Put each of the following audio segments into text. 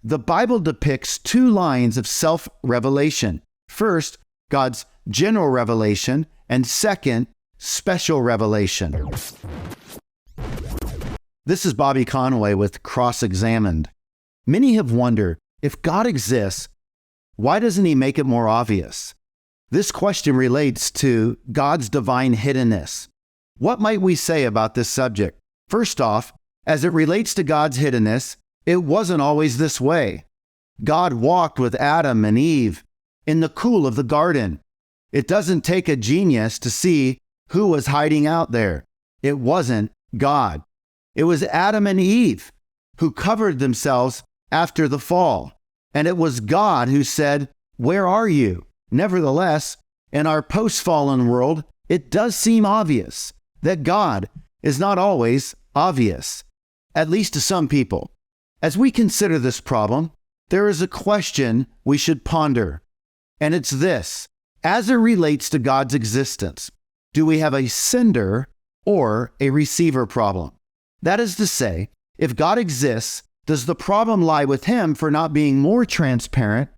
The Bible depicts two lines of self-revelation. First, God's general revelation, and second, special revelation. This is Bobby Conway with CrossExamined. Many have wondered, if God exists, why doesn't He make it more obvious? This question relates to God's divine hiddenness. What might we say about this subject? First off, as it relates to God's hiddenness, it wasn't always this way. God walked with Adam and Eve in the cool of the garden. It doesn't take a genius to see who was hiding out there. It wasn't God. It was Adam and Eve who covered themselves after the fall. And it was God who said, "Where are you?" Nevertheless, in our post-fallen world, it does seem obvious that God is not always obvious, at least to some people. As we consider this problem, there is a question we should ponder, and it's this: as it relates to God's existence, do we have a sender or a receiver problem? That is to say, if God exists, does the problem lie with Him for not being more transparent,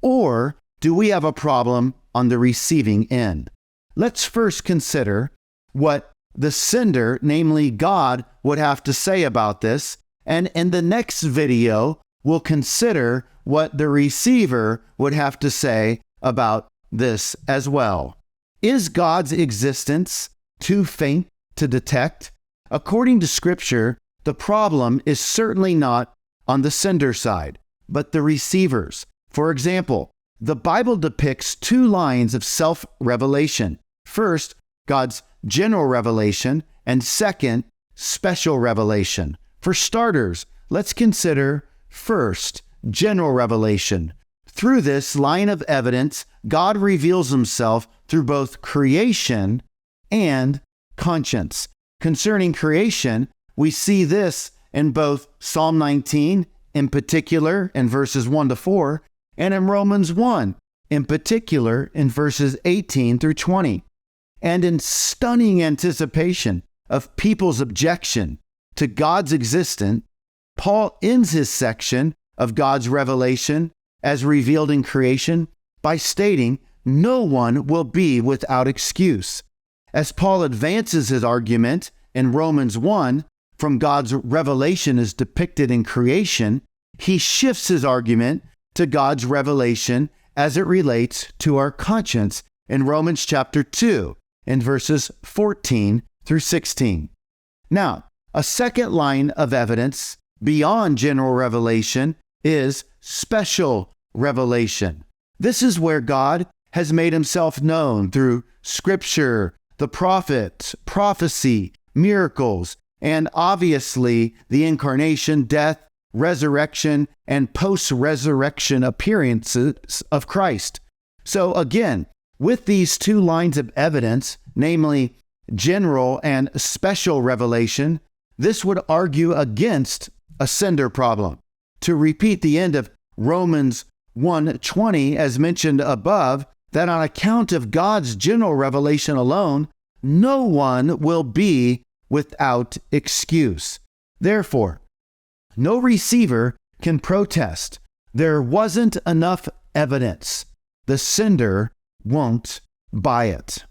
or do we have a problem on the receiving end? Let's first consider what the sender, namely God, would have to say about this, and in the next video, we'll consider what the receiver would have to say about this as well. Is God's existence too faint to detect? According to Scripture, the problem is certainly not on the sender side, but the receiver's. For example, the Bible depicts two lines of self-revelation. First, God's general revelation, and second, special revelation. For starters, let's consider first, general revelation. Through this line of evidence, God reveals Himself through both creation and conscience. Concerning creation, we see this in both Psalm 19, in particular in verses 1 to 4, and in Romans 1, in particular in verses 18 through 20. And in stunning anticipation of people's objection to God's existence, Paul ends his section of God's revelation as revealed in creation by stating, "No one will be without excuse." As Paul advances his argument in Romans 1, from God's revelation as depicted in creation, he shifts his argument to God's revelation as it relates to our conscience in Romans chapter 2, in verses 14 through 16. Now, a second line of evidence beyond general revelation is special revelation. This is where God has made Himself known through Scripture, the prophets, prophecy, miracles, and obviously the incarnation, death, resurrection, and post-resurrection appearances of Christ. So again, with these two lines of evidence, namely general and special revelation, this would argue against a sender problem. To repeat the end of Romans 1:20, as mentioned above, that on account of God's general revelation alone, no one will be without excuse. Therefore, no receiver can protest. There wasn't enough evidence. The sender won't buy it.